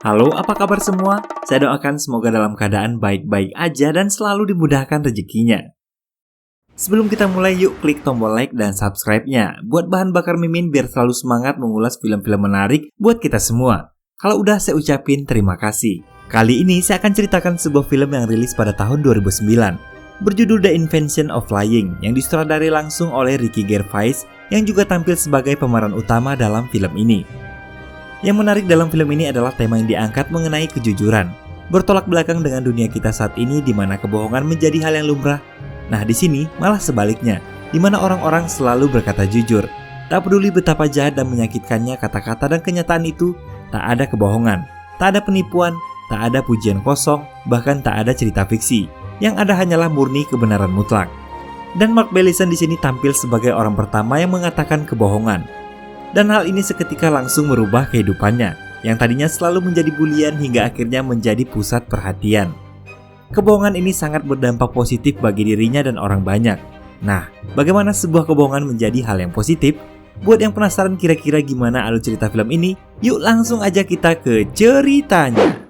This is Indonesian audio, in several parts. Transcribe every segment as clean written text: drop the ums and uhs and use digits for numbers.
Halo, apa kabar semua? Saya doakan semoga dalam keadaan baik-baik aja dan selalu dimudahkan rezekinya. Sebelum kita mulai, yuk klik tombol like dan subscribe-nya buat bahan bakar Mimin biar selalu semangat mengulas film-film menarik buat kita semua. Kalau udah saya ucapin terima kasih. Kali ini saya akan ceritakan sebuah film yang rilis pada tahun 2009 berjudul The Invention of Flying yang disutradari langsung oleh Ricky Gervais yang juga tampil sebagai pemeran utama dalam film ini. Yang menarik dalam film ini adalah tema yang diangkat mengenai kejujuran, bertolak belakang dengan dunia kita saat ini di mana kebohongan menjadi hal yang lumrah. Nah, di sini malah sebaliknya, di mana orang-orang selalu berkata jujur. Tak peduli betapa jahat dan menyakitkannya kata-kata dan kenyataan itu, tak ada kebohongan, tak ada penipuan, tak ada pujian kosong, bahkan tak ada cerita fiksi. Yang ada hanyalah murni kebenaran mutlak. Dan Mark Bellison di sini tampil sebagai orang pertama yang mengatakan kebohongan. Dan hal ini seketika langsung merubah kehidupannya, yang tadinya selalu menjadi bulian hingga akhirnya menjadi pusat perhatian. Kebohongan ini sangat berdampak positif bagi dirinya dan orang banyak. Nah, bagaimana sebuah kebohongan menjadi hal yang positif? Buat yang penasaran kira-kira gimana alur cerita film ini, yuk langsung aja kita ke ceritanya.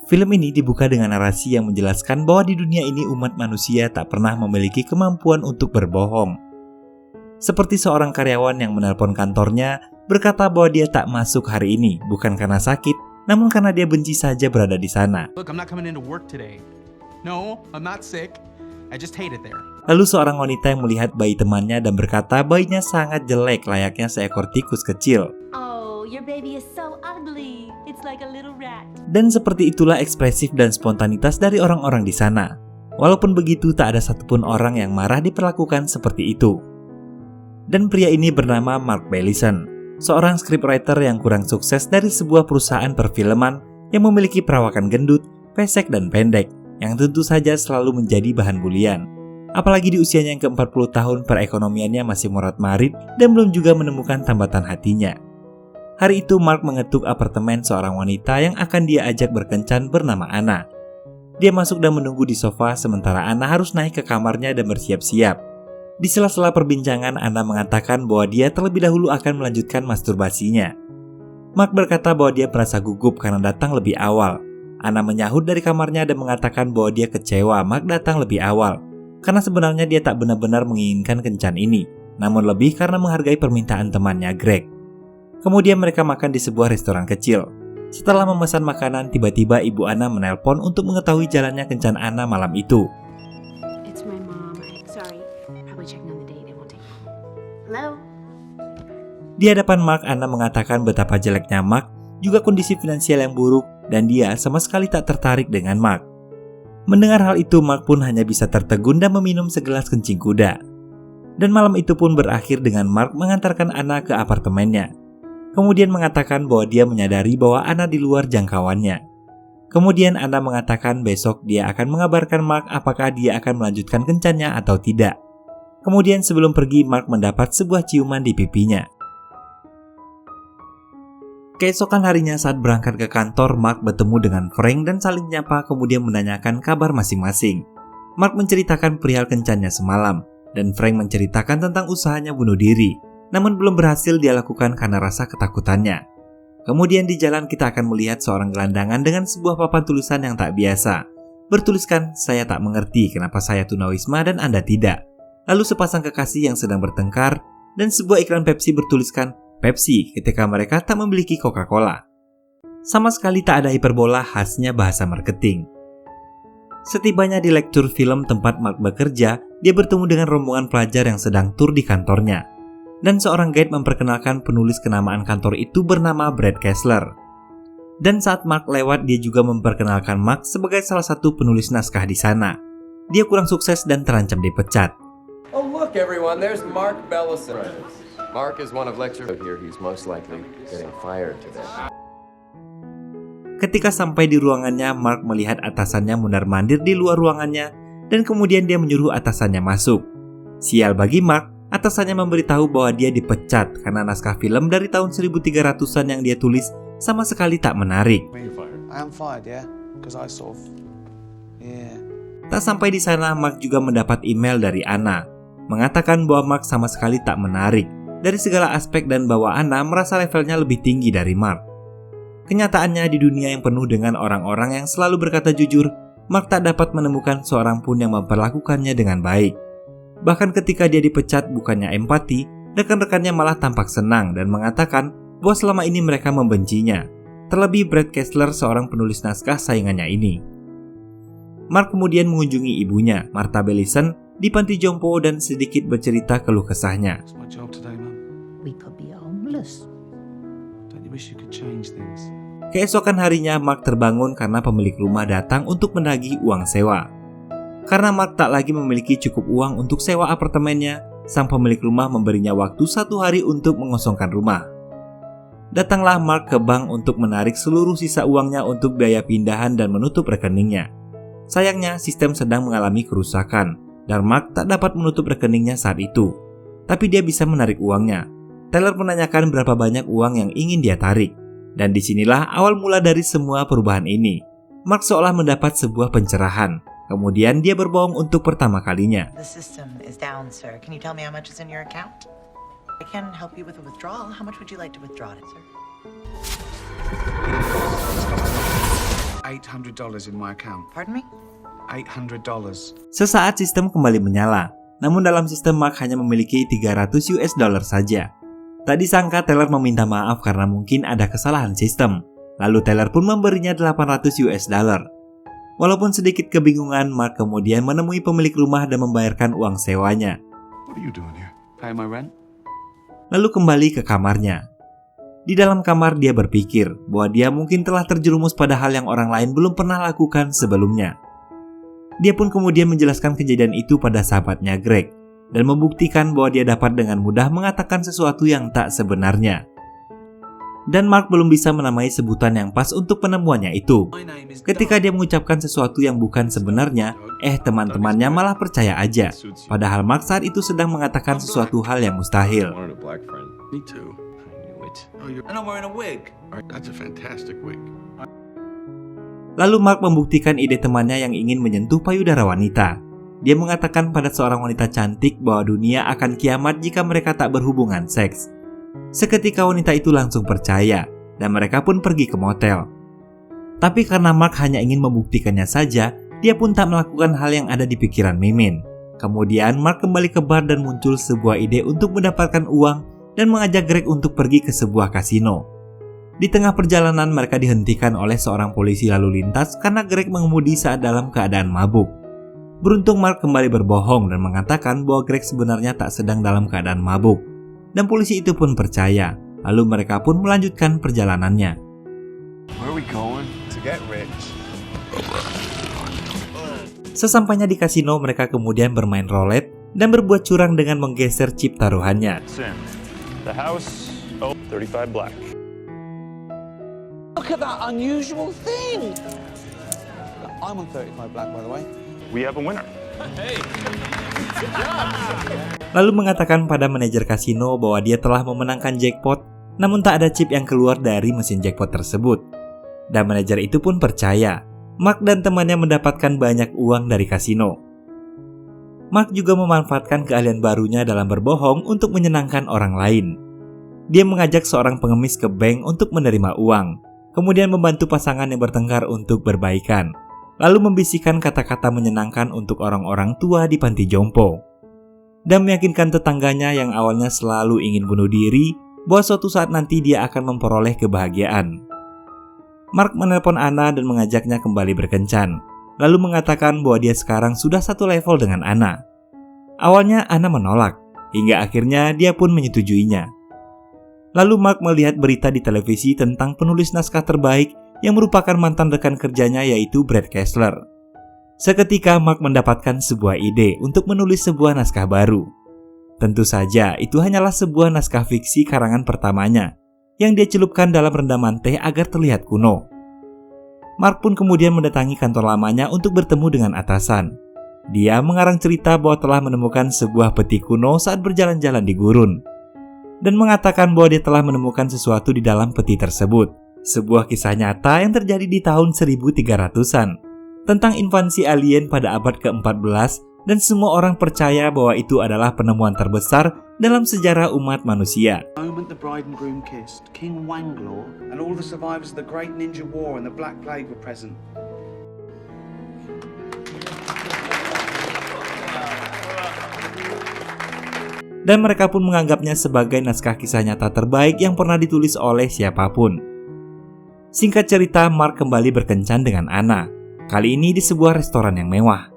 Film ini dibuka dengan narasi yang menjelaskan bahwa di dunia ini umat manusia tak pernah memiliki kemampuan untuk berbohong. Seperti seorang karyawan yang menelpon kantornya berkata bahwa dia tak masuk hari ini bukan karena sakit, namun karena dia benci saja berada di sana. Look, I'm not coming into work today. No, I'm not sick. I just hate it there. Lalu seorang wanita yang melihat bayi temannya dan berkata bayinya sangat jelek layaknya seekor tikus kecil. Oh, your baby is so ugly. It's like a little rat. Dan seperti itulah ekspresif dan spontanitas dari orang-orang di sana. Walaupun begitu, tak ada satupun orang yang marah diperlakukan seperti itu. Dan pria ini bernama Mark Bellison, seorang scriptwriter yang kurang sukses dari sebuah perusahaan perfilman yang memiliki perawakan gendut, pesek dan pendek, yang tentu saja selalu menjadi bahan bulian. Apalagi di usianya yang ke-40 tahun perekonomiannya masih morat-marit dan belum juga menemukan tambatan hatinya. Hari itu Mark mengetuk apartemen seorang wanita yang akan dia ajak berkencan bernama Anna. Dia masuk dan menunggu di sofa sementara Anna harus naik ke kamarnya dan bersiap-siap. Di sela-sela perbincangan, Anna mengatakan bahwa dia terlebih dahulu akan melanjutkan masturbasinya. Mark berkata bahwa dia merasa gugup karena datang lebih awal. Anna menyahut dari kamarnya dan mengatakan bahwa dia kecewa Mark datang lebih awal, karena sebenarnya dia tak benar-benar menginginkan kencan ini, namun lebih karena menghargai permintaan temannya Greg. Kemudian mereka makan di sebuah restoran kecil. Setelah memesan makanan, tiba-tiba ibu Anna menelpon untuk mengetahui jalannya kencan Anna malam itu. It's my mom. Sorry. Probably checking on the date. It won't take long. Hello? Di hadapan Mark, Anna mengatakan betapa jeleknya Mark, juga kondisi finansial yang buruk, dan dia sama sekali tak tertarik dengan Mark. Mendengar hal itu, Mark pun hanya bisa tertegun dan meminum segelas kencing kuda. Dan malam itu pun berakhir dengan Mark mengantarkan Anna ke apartemennya. Kemudian mengatakan bahwa dia menyadari bahwa Anna di luar jangkauannya. Kemudian Anna mengatakan besok dia akan mengabarkan Mark apakah dia akan melanjutkan kencannya atau tidak. Kemudian sebelum pergi, Mark mendapat sebuah ciuman di pipinya. Keesokan harinya saat berangkat ke kantor, Mark bertemu dengan Frank dan saling menyapa kemudian menanyakan kabar masing-masing. Mark menceritakan perihal kencannya semalam, dan Frank menceritakan tentang usahanya bunuh diri. Namun belum berhasil dia lakukan karena rasa ketakutannya. Kemudian di jalan kita akan melihat seorang gelandangan dengan sebuah papan tulisan yang tak biasa. Bertuliskan, saya tak mengerti kenapa saya tunawisma dan Anda tidak. Lalu sepasang kekasih yang sedang bertengkar, dan sebuah iklan Pepsi bertuliskan, Pepsi ketika mereka tak memiliki Coca-Cola. Sama sekali tak ada hiperbola khasnya bahasa marketing. Setibanya di lektur film tempat Mark bekerja, dia bertemu dengan rombongan pelajar yang sedang tur di kantornya. Dan seorang guide memperkenalkan penulis kenamaan kantor itu bernama Brad Kessler. Dan saat Mark lewat, dia juga memperkenalkan Mark sebagai salah satu penulis naskah di sana. Dia kurang sukses dan terancam dipecat. Oh look everyone, there's Mark Bellison. Mark is one of lecture here. He's most likely getting fired today. Ketika sampai di ruangannya, Mark melihat atasannya mundar-mandir di luar ruangannya dan kemudian dia menyuruh atasannya masuk. Sial bagi Mark, atasannya memberitahu bahwa dia dipecat karena naskah film dari tahun 1300-an yang dia tulis sama sekali tak menarik. I'm fired, yeah? Because I sort of... Yeah. Tak sampai di sana, Mark juga mendapat email dari Anna, mengatakan bahwa Mark sama sekali tak menarik dari segala aspek dan bahwa Anna merasa levelnya lebih tinggi dari Mark. Kenyataannya di dunia yang penuh dengan orang-orang yang selalu berkata jujur, Mark tak dapat menemukan seorang pun yang memperlakukannya dengan baik. Bahkan ketika dia dipecat bukannya empati, rekan-rekannya malah tampak senang dan mengatakan bahwa selama ini mereka membencinya. Terlebih Brad Kessler, seorang penulis naskah saingannya ini. Mark kemudian mengunjungi ibunya, Martha Bellison, di panti jompo dan sedikit bercerita keluh kesahnya. What's my job today, Mum? We could be homeless. Don't you wish you could change things? Keesokan harinya, Mark terbangun karena pemilik rumah datang untuk menagih uang sewa. Karena Mark tak lagi memiliki cukup uang untuk sewa apartemennya, sang pemilik rumah memberinya waktu 1 hari untuk mengosongkan rumah. Datanglah Mark ke bank untuk menarik seluruh sisa uangnya untuk biaya pindahan dan menutup rekeningnya. Sayangnya, sistem sedang mengalami kerusakan, dan Mark tak dapat menutup rekeningnya saat itu. Tapi dia bisa menarik uangnya. Teller menanyakan berapa banyak uang yang ingin dia tarik. Dan disinilah awal mula dari semua perubahan ini. Mark seolah mendapat sebuah pencerahan. Kemudian dia berbohong untuk pertama kalinya. The system is down, sir. Can you tell me how much is in your account? I can help you with a withdrawal. How much would you like to withdraw it, sir? $800 in my account. Pardon me? $800. Sesaat sistem kembali menyala. Namun dalam sistem Mark hanya memiliki $300 saja. Tak disangka teller meminta maaf karena mungkin ada kesalahan sistem. Lalu teller pun memberinya $800. Walaupun sedikit kebingungan, Mark kemudian menemui pemilik rumah dan membayarkan uang sewanya. What are you doing here? Paying my rent? Lalu kembali ke kamarnya. Di dalam kamar dia berpikir bahwa dia mungkin telah terjerumus pada hal yang orang lain belum pernah lakukan sebelumnya. Dia pun kemudian menjelaskan kejadian itu pada sahabatnya Greg dan membuktikan bahwa dia dapat dengan mudah mengatakan sesuatu yang tak sebenarnya. Dan Mark belum bisa menamai sebutan yang pas untuk penemuannya itu. Ketika dia mengucapkan sesuatu yang bukan sebenarnya, teman-temannya malah percaya aja. Padahal Mark saat itu sedang mengatakan sesuatu hal yang mustahil. I wanted a black friend. Me too. I knew it. And I'm wearing a wig. That's a fantastic wig. Lalu Mark membuktikan ide temannya yang ingin menyentuh payudara wanita. Dia mengatakan pada seorang wanita cantik bahwa dunia akan kiamat jika mereka tak berhubungan seks. Seketika wanita itu langsung percaya, dan mereka pun pergi ke motel. Tapi karena Mark hanya ingin membuktikannya saja, dia pun tak melakukan hal yang ada di pikiran Mimin. Kemudian Mark kembali ke bar dan muncul sebuah ide untuk mendapatkan uang dan mengajak Greg untuk pergi ke sebuah kasino. Di tengah perjalanan mereka dihentikan oleh seorang polisi lalu lintas karena Greg mengemudi saat dalam keadaan mabuk. Beruntung Mark kembali berbohong dan mengatakan bahwa Greg sebenarnya tak sedang dalam keadaan mabuk. Dan polisi itu pun percaya, lalu mereka pun melanjutkan perjalanannya. Where are we going? To get rich. Sesampainya di kasino, mereka kemudian bermain roulette dan berbuat curang dengan menggeser chip taruhannya. Sin. The house, 35 black. Look at that unusual thing! I'm on 35 black, by the way. We have a winner. Lalu mengatakan pada manajer kasino bahwa dia telah memenangkan jackpot, namun tak ada chip yang keluar dari mesin jackpot tersebut. Dan manajer itu pun percaya, Mark dan temannya mendapatkan banyak uang dari kasino. Mark juga memanfaatkan keahlian barunya dalam berbohong untuk menyenangkan orang lain. Dia mengajak seorang pengemis ke bank untuk menerima uang, kemudian membantu pasangan yang bertengkar untuk berbaikan, lalu membisikkan kata-kata menyenangkan untuk orang-orang tua di panti jompo, dan meyakinkan tetangganya yang awalnya selalu ingin bunuh diri bahwa suatu saat nanti dia akan memperoleh kebahagiaan. Mark menelpon Anna dan mengajaknya kembali berkencan, lalu mengatakan bahwa dia sekarang sudah satu level dengan Anna. Awalnya Anna menolak, hingga akhirnya dia pun menyetujuinya. Lalu Mark melihat berita di televisi tentang penulis naskah terbaik yang merupakan mantan rekan kerjanya, yaitu Brad Kessler. Seketika Mark mendapatkan sebuah ide untuk menulis sebuah naskah baru. Tentu saja itu hanyalah sebuah naskah fiksi karangan pertamanya yang dia celupkan dalam rendaman teh agar terlihat kuno. Mark pun kemudian mendatangi kantor lamanya untuk bertemu dengan atasan. Dia mengarang cerita bahwa telah menemukan sebuah peti kuno saat berjalan-jalan di gurun, dan mengatakan bahwa dia telah menemukan sesuatu di dalam peti tersebut. Sebuah kisah nyata yang terjadi di tahun 1300-an. tentang invasi alien pada abad ke-14 dan semua orang percaya bahwa itu adalah penemuan terbesar dalam sejarah umat manusia. The moment the bride and groom kissed, King Wanglor and all the survivors of the Great Ninja War and the Black Plague were present. Dan mereka pun menganggapnya sebagai naskah kisah nyata terbaik yang pernah ditulis oleh siapapun. Singkat cerita, Mark kembali berkencan dengan Anna. Kali ini di sebuah restoran yang mewah.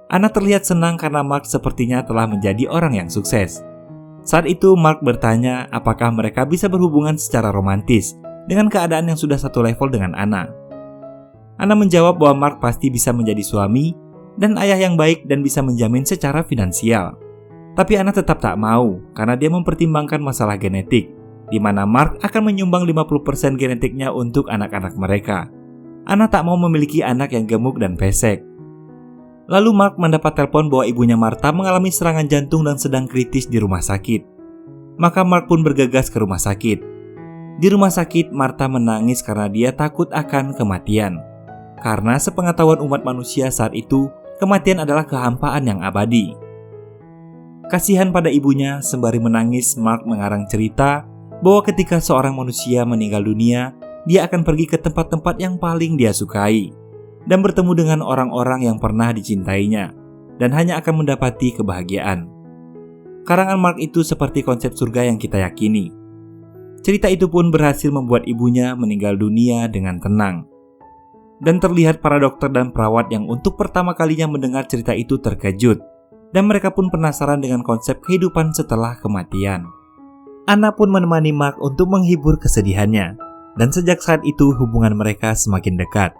Anna terlihat senang karena Mark sepertinya telah menjadi orang yang sukses. Saat itu Mark bertanya apakah mereka bisa berhubungan secara romantis dengan keadaan yang sudah satu level dengan Anna. Anna menjawab bahwa Mark pasti bisa menjadi suami dan ayah yang baik dan bisa menjamin secara finansial. Tapi Anna tetap tak mau karena dia mempertimbangkan masalah genetik, di mana Mark akan menyumbang 50% genetiknya untuk anak-anak mereka. Anna tak mau memiliki anak yang gemuk dan pesek. Lalu Mark mendapat telepon bahwa ibunya Martha mengalami serangan jantung dan sedang kritis di rumah sakit. Maka Mark pun bergegas ke rumah sakit. Di rumah sakit, Martha menangis karena dia takut akan kematian. Karena sepengetahuan umat manusia saat itu, kematian adalah kehampaan yang abadi. Kasihan pada ibunya, sembari menangis, Mark mengarang cerita bahwa ketika seorang manusia meninggal dunia, dia akan pergi ke tempat-tempat yang paling dia sukai dan bertemu dengan orang-orang yang pernah dicintainya dan hanya akan mendapati kebahagiaan. Karangan Mark itu seperti konsep surga yang kita yakini. Cerita itu pun berhasil membuat ibunya meninggal dunia dengan tenang. Dan terlihat para dokter dan perawat yang untuk pertama kalinya mendengar cerita itu terkejut. Dan mereka pun penasaran dengan konsep kehidupan setelah kematian. Anna pun menemani Mark untuk menghibur kesedihannya. Dan sejak saat itu hubungan mereka semakin dekat.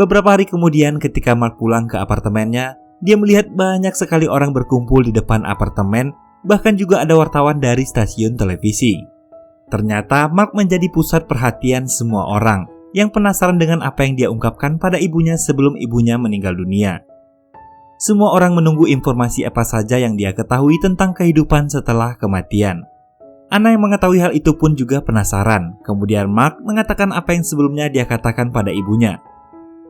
Beberapa hari kemudian ketika Mark pulang ke apartemennya, dia melihat banyak sekali orang berkumpul di depan apartemen, bahkan juga ada wartawan dari stasiun televisi. Ternyata Mark menjadi pusat perhatian semua orang yang penasaran dengan apa yang dia ungkapkan pada ibunya sebelum ibunya meninggal dunia. Semua orang menunggu informasi apa saja yang dia ketahui tentang kehidupan setelah kematian. Anna yang mengetahui hal itu pun juga penasaran. Kemudian Mark mengatakan apa yang sebelumnya dia katakan pada ibunya.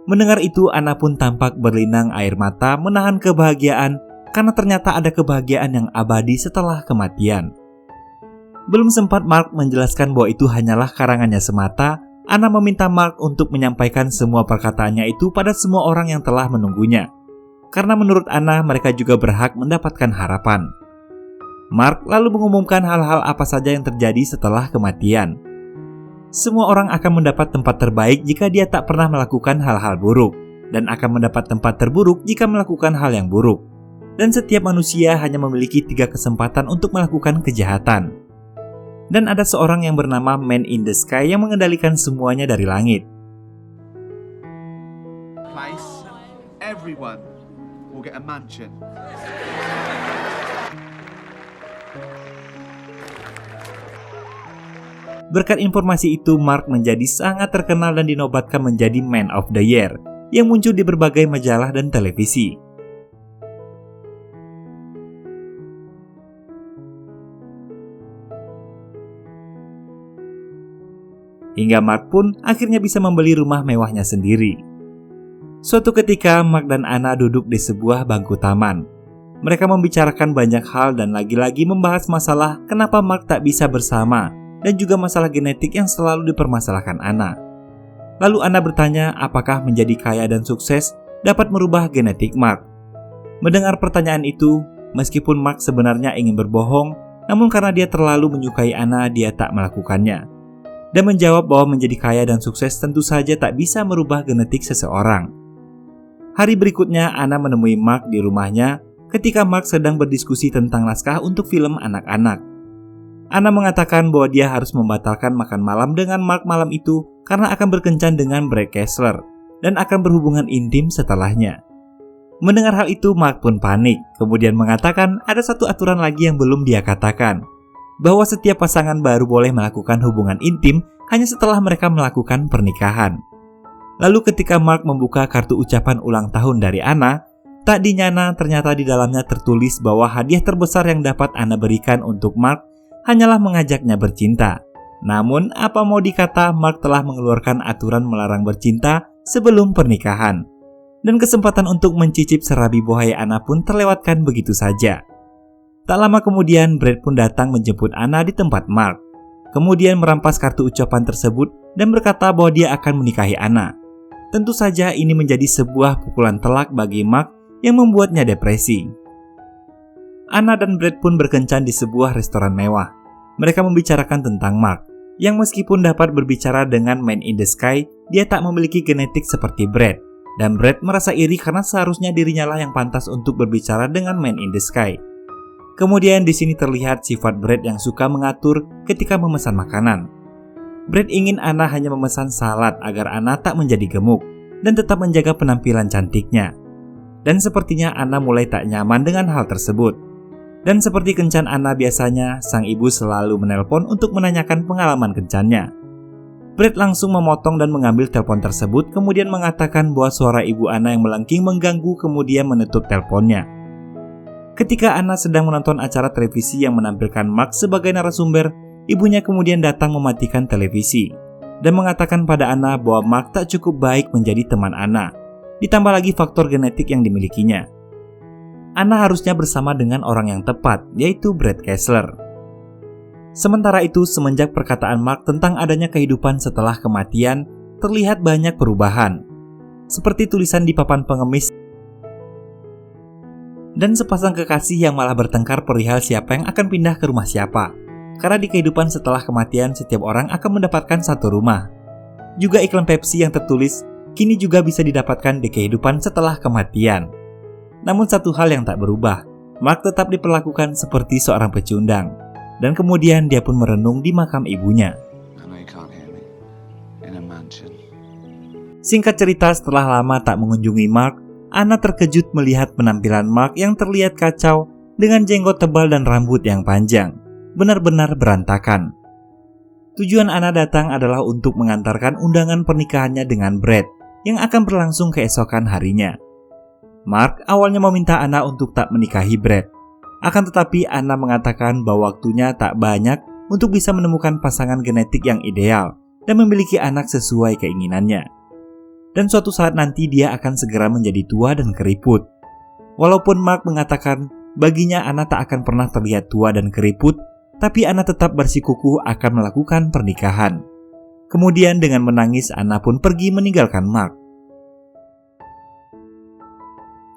Mendengar itu, Anna pun tampak berlinang air mata menahan kebahagiaan karena ternyata ada kebahagiaan yang abadi setelah kematian. Belum sempat Mark menjelaskan bahwa itu hanyalah karangannya semata, Anna meminta Mark untuk menyampaikan semua perkataannya itu pada semua orang yang telah menunggunya. Karena menurut Anna, mereka juga berhak mendapatkan harapan. Mark lalu mengumumkan hal-hal apa saja yang terjadi setelah kematian. Semua orang akan mendapat tempat terbaik jika dia tak pernah melakukan hal-hal buruk, dan akan mendapat tempat terburuk jika melakukan hal yang buruk. Dan setiap manusia hanya memiliki 3 kesempatan untuk melakukan kejahatan. Dan ada seorang yang bernama Man in the Sky yang mengendalikan semuanya dari langit. Place, everyone will get a mansion. Berkat informasi itu, Mark menjadi sangat terkenal dan dinobatkan menjadi Man of the Year yang muncul di berbagai majalah dan televisi. Hingga Mark pun akhirnya bisa membeli rumah mewahnya sendiri. Suatu ketika, Mark dan Anna duduk di sebuah bangku taman. Mereka membicarakan banyak hal dan lagi-lagi membahas masalah kenapa Mark tak bisa bersama dan juga masalah genetik yang selalu dipermasalahkan Anna. Lalu Anna bertanya apakah menjadi kaya dan sukses dapat merubah genetik Mark. Mendengar pertanyaan itu, meskipun Mark sebenarnya ingin berbohong, namun karena dia terlalu menyukai Anna, dia tak melakukannya. Dan menjawab bahwa menjadi kaya dan sukses tentu saja tak bisa merubah genetik seseorang. Hari berikutnya, Anna menemui Mark di rumahnya ketika Mark sedang berdiskusi tentang naskah untuk film anak-anak. Anna mengatakan bahwa dia harus membatalkan makan malam dengan Mark malam itu karena akan berkencan dengan Brad Kessler dan akan berhubungan intim setelahnya. Mendengar hal itu, Mark pun panik, kemudian mengatakan ada satu aturan lagi yang belum dia katakan, bahwa setiap pasangan baru boleh melakukan hubungan intim hanya setelah mereka melakukan pernikahan. Lalu ketika Mark membuka kartu ucapan ulang tahun dari Anna, tak dinyana ternyata di dalamnya tertulis bahwa hadiah terbesar yang dapat Anna berikan untuk Mark hanyalah mengajaknya bercinta. Namun apa mau dikata, Mark telah mengeluarkan aturan melarang bercinta sebelum pernikahan. Dan kesempatan untuk mencicip serabi buaya Anna pun terlewatkan begitu saja. Tak lama kemudian, Brad pun datang menjemput Anna di tempat Mark. Kemudian merampas kartu ucapan tersebut dan berkata bahwa dia akan menikahi Anna. Tentu saja ini menjadi sebuah pukulan telak bagi Mark yang membuatnya depresi. Anna dan Brad pun berkencan di sebuah restoran mewah. Mereka membicarakan tentang Mark, yang meskipun dapat berbicara dengan Man in the Sky, dia tak memiliki genetik seperti Brad. Dan Brad merasa iri karena seharusnya dirinya lah yang pantas untuk berbicara dengan Man in the Sky. Kemudian di sini terlihat sifat Brad yang suka mengatur ketika memesan makanan. Brad ingin Anna hanya memesan salad agar Anna tak menjadi gemuk dan tetap menjaga penampilan cantiknya. Dan sepertinya Anna mulai tak nyaman dengan hal tersebut. Dan seperti kencan Anna biasanya, sang ibu selalu menelpon untuk menanyakan pengalaman kencannya. Brad langsung memotong dan mengambil telepon tersebut, kemudian mengatakan bahwa suara ibu Anna yang melengking mengganggu, kemudian menutup teleponnya. Ketika Anna sedang menonton acara televisi yang menampilkan Mark sebagai narasumber, ibunya kemudian datang mematikan televisi dan mengatakan pada Anna bahwa Mark tak cukup baik menjadi teman Anna, ditambah lagi faktor genetik yang dimilikinya. Anna harusnya bersama dengan orang yang tepat, yaitu Brad Kessler. Sementara itu, semenjak perkataan Mark tentang adanya kehidupan setelah kematian, terlihat banyak perubahan. Seperti tulisan di papan pengemis dan sepasang kekasih yang malah bertengkar perihal siapa yang akan pindah ke rumah siapa. Karena di kehidupan setelah kematian, setiap orang akan mendapatkan satu rumah. Juga iklan Pepsi yang tertulis, kini juga bisa didapatkan di kehidupan setelah kematian. Namun satu hal yang tak berubah, Mark tetap diperlakukan seperti seorang pecundang. Dan kemudian dia pun merenung di makam ibunya. Singkat cerita, setelah lama tak mengunjungi Mark, Anna terkejut melihat penampilan Mark yang terlihat kacau dengan jenggot tebal dan rambut yang panjang. Benar-benar berantakan. Tujuan Anna datang adalah untuk mengantarkan undangan pernikahannya dengan Brad yang akan berlangsung keesokan harinya. Mark awalnya meminta Anna untuk tak menikahi Brad. Akan tetapi Anna mengatakan bahwa waktunya tak banyak untuk bisa menemukan pasangan genetik yang ideal dan memiliki anak sesuai keinginannya. Dan suatu saat nanti dia akan segera menjadi tua dan keriput. Walaupun Mark mengatakan baginya Anna tak akan pernah terlihat tua dan keriput, tapi Anna tetap bersikukuh akan melakukan pernikahan. Kemudian dengan menangis Anna pun pergi meninggalkan Mark.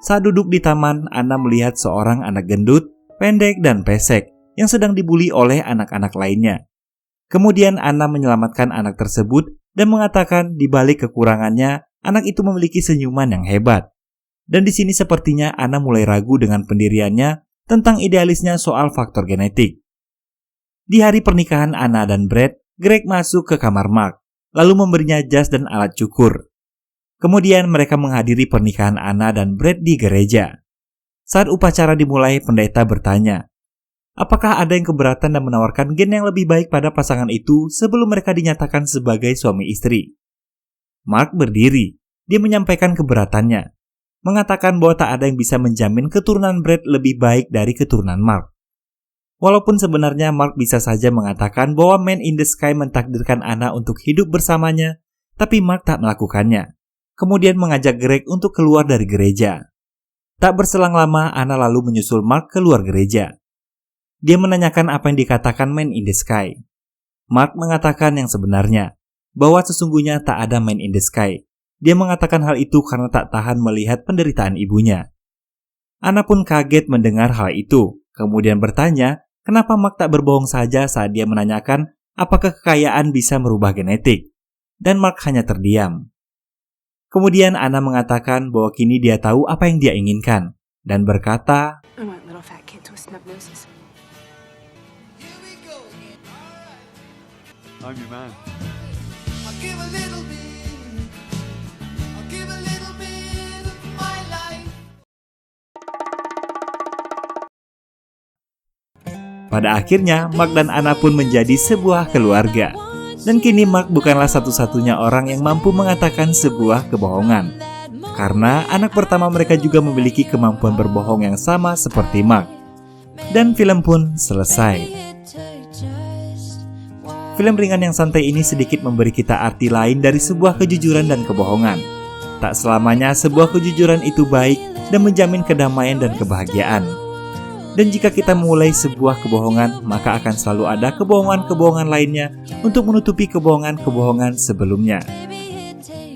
Saat duduk di taman, Anna melihat seorang anak gendut, pendek dan pesek yang sedang dibuli oleh anak-anak lainnya. Kemudian Anna menyelamatkan anak tersebut dan mengatakan di balik kekurangannya, anak itu memiliki senyuman yang hebat. Dan di sini sepertinya Anna mulai ragu dengan pendiriannya tentang idealisnya soal faktor genetik. Di hari pernikahan Anna dan Brad, Greg masuk ke kamar Mark, lalu memberinya jas dan alat cukur. Kemudian mereka menghadiri pernikahan Anna dan Brad di gereja. Saat upacara dimulai, pendeta bertanya, apakah ada yang keberatan dan menawarkan gen yang lebih baik pada pasangan itu sebelum mereka dinyatakan sebagai suami istri? Mark berdiri, dia menyampaikan keberatannya, mengatakan bahwa tak ada yang bisa menjamin keturunan Brad lebih baik dari keturunan Mark. Walaupun sebenarnya Mark bisa saja mengatakan bahwa Man in the Sky mentakdirkan Anna untuk hidup bersamanya, tapi Mark tak melakukannya. Kemudian mengajak Greg untuk keluar dari gereja. Tak berselang lama, Anna lalu menyusul Mark keluar gereja. Dia menanyakan apa yang dikatakan Man in the Sky. Mark mengatakan yang sebenarnya, bahwa sesungguhnya tak ada Man in the Sky. Dia mengatakan hal itu karena tak tahan melihat penderitaan ibunya. Anna pun kaget mendengar hal itu, kemudian bertanya, kenapa Mark tak berbohong saja saat dia menanyakan apakah kekayaan bisa merubah genetik. Dan Mark hanya terdiam. Kemudian Anna mengatakan bahwa kini dia tahu apa yang dia inginkan dan berkata, I want little fat kid with snub noses. I'm your man. Pada akhirnya, Mark dan Anna pun menjadi sebuah keluarga. Dan kini Mark bukanlah satu-satunya orang yang mampu mengatakan sebuah kebohongan. Karena anak pertama mereka juga memiliki kemampuan berbohong yang sama seperti Mark. Dan film pun selesai. Film ringan yang santai ini sedikit memberi kita arti lain dari sebuah kejujuran dan kebohongan. tak selamanya sebuah kejujuran itu baik dan menjamin kedamaian dan kebahagiaan. Dan jika kita memulai sebuah kebohongan, maka akan selalu ada kebohongan-kebohongan lainnya untuk menutupi kebohongan-kebohongan sebelumnya.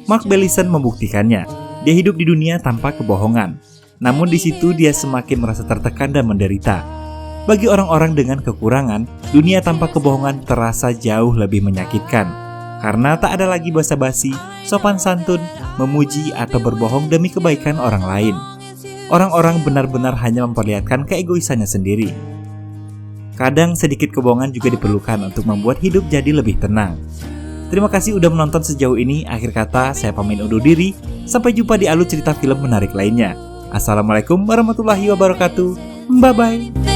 Mark Bellison membuktikannya. Dia hidup di dunia tanpa kebohongan. Namun di situ dia semakin merasa tertekan dan menderita. Bagi orang-orang dengan kekurangan, dunia tanpa kebohongan terasa jauh lebih menyakitkan. Karena tak ada lagi basa-basi, sopan santun, memuji atau berbohong demi kebaikan orang lain. Orang-orang benar-benar hanya memperlihatkan keegoisannya sendiri. Kadang sedikit kebohongan juga diperlukan untuk membuat hidup jadi lebih tenang. Terima kasih udah menonton sejauh ini. Akhir kata, saya pamit undur diri. Sampai jumpa di alur cerita film menarik lainnya. Assalamualaikum warahmatullahi wabarakatuh. Bye-bye.